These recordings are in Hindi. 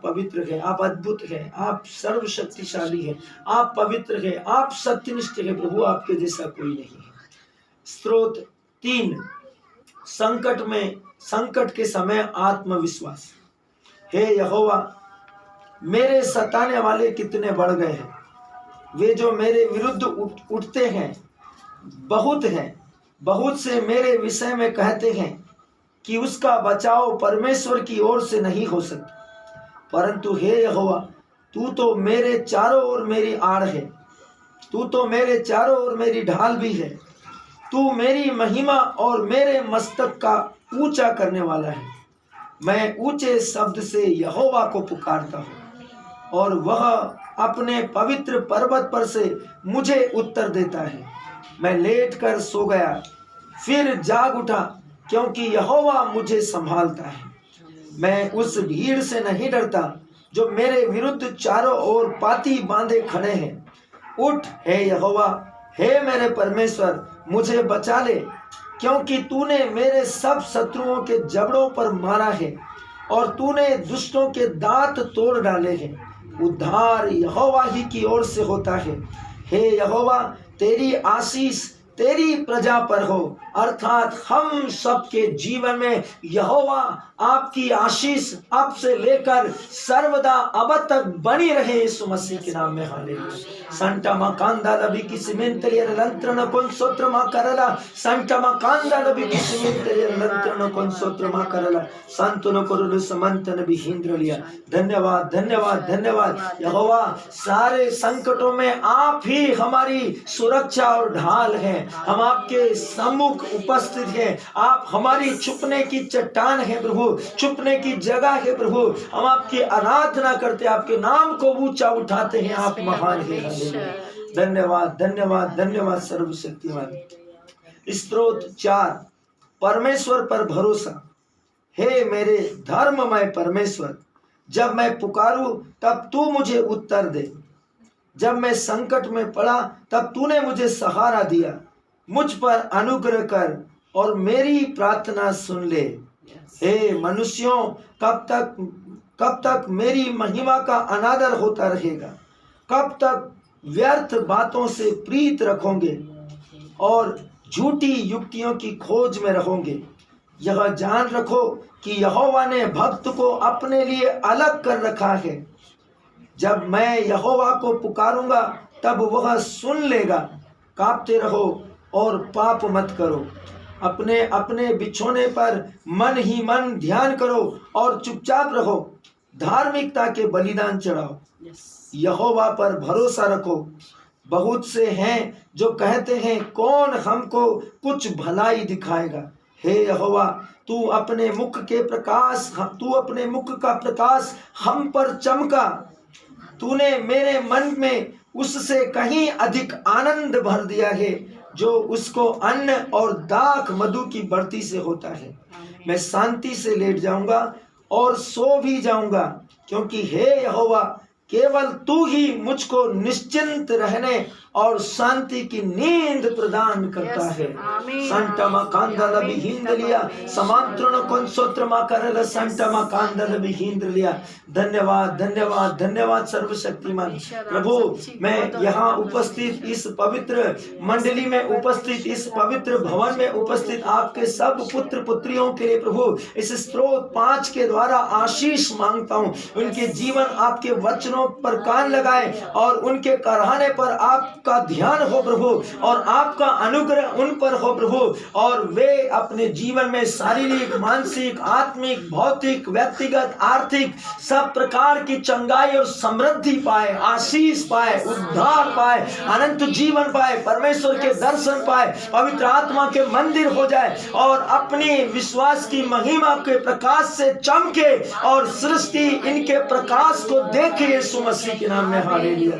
पवित्र है, आप अद्भुत है, आप सर्वशक्तिशाली है, आप पवित्र है, आप सत्यनिष्ठ है प्रभु, आपके जैसा कोई नहीं है। स्तोत्र 3, संकट के समय आत्मविश्वास। हे यहोवा, मेरे सताने वाले कितने बढ़ गए हैं, वे जो मेरे विरुद्ध उठते हैं बहुत हैं। बहुत से मेरे विषय में कहते हैं कि उसका बचाव परमेश्वर की ओर से नहीं हो सकता। परंतु हे यहोवा, तू तो मेरे चारों ओर मेरी आड़ है, तू तो मेरे चारों ओर मेरी ढाल भी है। तू मेरी महिमा और मेरे मस्तक का ऊंचा करने वाला है। मैं ऊंचे शब्द से यहोवा को पुकारता हूँ और वह अपने पवित्र पर्वत पर से मुझे उत्तर देता है। मैं लेट कर सो गया, फिर जाग उठा, क्योंकि यहोवा मुझे संभालता है। मैं उस भीड़ से नहीं डरता जो मेरे विरुद्ध चारों ओर पाती बांधे खड़े हैं। उठ हे यहोवा, हे मेरे परमेश्वर, मुझे बचा ले, क्योंकि तूने मेरे सब शत्रुओं के जबड़ों पर मारा है और तूने दुष्टों के दांत तोड़ डाले हैं। उद्धार यहोवा ही की ओर से होता है। हे यहोवा, तेरी आशीष तेरी प्रजा पर हो, अर्थात हम सबके जीवन में यहोवा आपकी आशीष अब से लेकर सर्वदा अब तक बनी रहे, यीशु मसीह के नाम में हालेलुया। संटा मकांदा लबी की सिमेंटलियर लंत्रन कोन सोत्र मा करला, संटा मकांदा लबी की सिमेंटलियर लंत्रन कोन सोत्र मा करला, संतनो कोरुल समंतन भी हिंद्रलिया। धन्यवाद धन्यवाद धन्यवाद यहोवा, सारे संकटों में आप ही हमारी सुरक्षा और ढाल हैं। हम आपके सम्मुख उपस्थित हैं, आप हमारी छुपने की चट्टान है प्रभु, छुपने की जगह है प्रभु। हम आपकी आराधना करते, आपके नाम को ऊंचा उठाते हैं, आप महान हैं। धन्यवाद धन्यवाद धन्यवाद सर्वशक्तिमान। स्तोत्र 4, परमेश्वर पर भरोसा। हे मेरे धर्ममय परमेश्वर, जब मैं पुकारूं तब तू मुझे उत्तर दे। जब मैं संकट में पड़ा तब तूने मुझे सहारा दिया। मुझ पर अनुग्रह कर और मेरी प्रार्थना सुन ले। हे मनुष्यों, कब तक मेरी महिमा का अनादर होता रहेगा? कब तक व्यर्थ बातों से प्रीत रखोगे और झूठी युक्तियों की खोज में रहोगे? यह जान रखो कि यहोवा ने भक्त को अपने लिए अलग कर रखा है। जब मैं यहोवा को पुकारूंगा तब वह सुन लेगा। कांपते रहो और पाप मत करो। अपने अपने बिछोने पर मन ही मन ध्यान करो और चुपचाप रहो। धार्मिकता के बलिदान चढ़ाओ। यहोवा पर भरोसा रखो। बहुत से हैं जो कहते हैं, कौन हमको कुछ भलाई दिखाएगा? हे यहोवा, तू अपने मुख का प्रकाश हम पर चमका। तूने मेरे मन में उससे कहीं अधिक आनंद भर दिया है, जो उसको अन्न और दाख मधु की बढ़ती से होता है। मैं शांति से लेट जाऊंगा और सो भी जाऊंगा, क्योंकि हे यहोवा, केवल तू ही मुझको निश्चिंत रहने और शांति की नींद प्रदान करता है। संटमा कांदल भी हिंदलिया समांतरण कोंसोत्र मा करल संटमा कांदल भी हिंदलिया। धन्यवाद धन्यवाद धन्यवाद सर्वशक्तिमान प्रभु। मैं यहाँ उपस्थित इस पवित्र मंडली में उपस्थित इस पवित्र भवन में उपस्थित आपके सब पुत्र पुत्रियों के लिए प्रभु इस स्तोत्र 5 के द्वारा आशीष मांगता हूँ। उनके जीवन आपके वचनों पर कान लगाए और उनके कराहने पर आपका ध्यान हो प्रभु, और आपका अनुग्रह उन पर हो प्रभु, और वे अपने जीवन में शारीरिक, मानसिक, आत्मिक, भौतिक, व्यक्तिगत, आर्थिक सब प्रकार की चंगाई और समृद्धि पाए, आशीष पाए, उद्धार पाए, अनंत जीवन पाए, परमेश्वर के दर्शन पाए, पवित्र आत्मा के मंदिर हो जाए और अपनी विश्वास की महिमा के प्रकाश से चमके और सृष्टि इनके प्रकाश को देखे। यीशु मसीह के नाम में हालेलुया।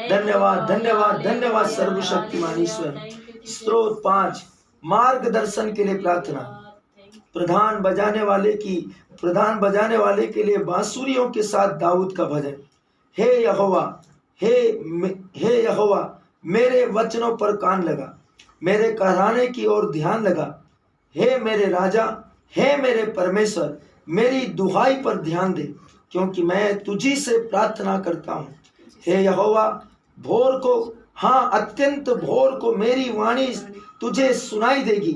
धन्यवाद धन्यवाद धन्यवाद सर्वशक्तिमान ईश्वर। स्तोत्र 5, मार्गदर्शन के लिए प्रार्थना। प्रधान बजाने वाले के लिए बांसुरियों के साथ दाऊद का भजन। हे यहोवा, मेरे वचनों पर कान लगा, मेरे कहराने की ओर ध्यान लगा। हे मेरे राजा, हे मेरे परमेश्वर, मेरी दुहाई पर ध्यान दे, क्योंकि मैं तुझी से प्रार्थना करता हूँ। हे यहोवा, भोर को, हाँ अत्यंत भोर को मेरी वाणी तुझे सुनाई देगी।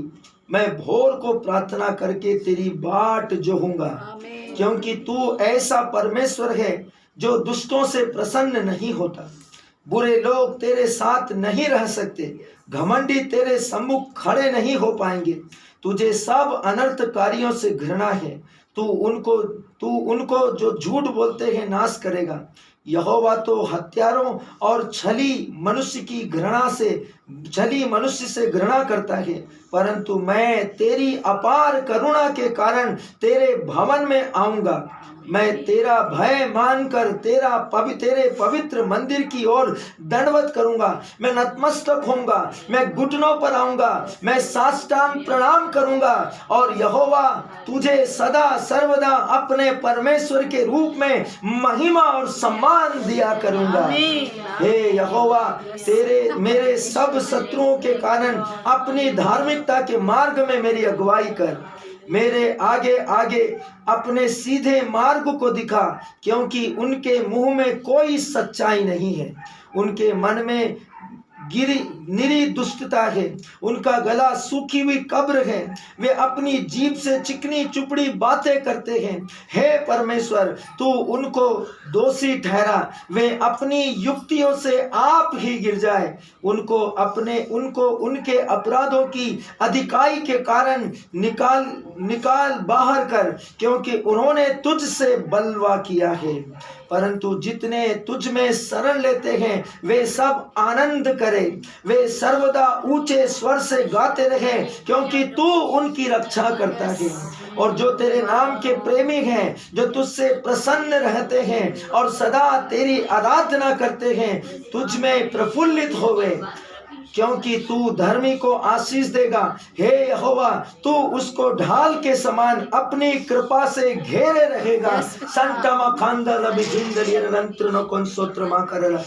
मैं भोर को प्रार्थना करके तेरी बाट जोहूंगा, क्योंकि तू ऐसा परमेश्वर है जो दुष्टों से प्रसन्न नहीं होता। बुरे लोग तेरे साथ नहीं रह सकते, घमंडी तेरे सम्मुख खड़े नहीं हो पाएंगे। तुझे सब अनर्थकारियों से घृणा है, तू उनको जो झूठ बोलते हैं नाश करेगा। यहोवा तो हत्यारों और छली मनुष्य से घृणा करता है, परंतु मैं तेरी अपार करुणा के कारण तेरे भवन में आऊंगा। मैं तेरा भय मानकर तेरे पवित्र मंदिर की ओर दंडवत करूंगा। मैं नतमस्तक होऊंगा, मैं घुटनों पर आऊंगा, मैं साष्टांग प्रणाम करूंगा और यहोवा तुझे सदा सर्वदा अपने परमेश्वर के रूप में महिमा और सम्मान दिया करूंगा। हे यहोवा, मेरे सब शत्रुओं के कारण अपनी धार्मिकता के मार्ग में मेरी अगुवाई कर। मेरे आगे आगे अपने सीधे मार्ग को दिखा, क्योंकि उनके मुंह में कोई सच्चाई नहीं है। उनके मन में निरी दुष्टता है, उनका गला सूखी हुई कब्र है। वे अपनी जीभ से चिकनी चुपड़ी बातें करते हैं। हे परमेश्वर, तू उनको दोषी ठहरा, वे अपनी युक्तियों से आप ही गिर जाए। उनको उनके अपराधों की अधिकाई के कारण निकाल बाहर कर, क्योंकि उन्होंने तुझसे बलवा किया है। परंतु जितने तुझ में शरण लेते हैं वे सब आनंद करें, वे सर्वदा ऊंचे स्वर से गाते रहें, क्योंकि तू उनकी रक्षा करता है। और जो तेरे नाम के प्रेमी हैं, जो तुझसे प्रसन्न रहते हैं और सदा तेरी आराधना करते हैं, तुझ में प्रफुल्लित होवे, क्योंकि तू धर्मी को आशीष देगा। हे यहोवा, तू उसको ढाल के समान अपनी कृपा से घेरे रहेगा। संतमा खांदा लबि जिंदरी रंत्र न कौन सोत्र मा करला।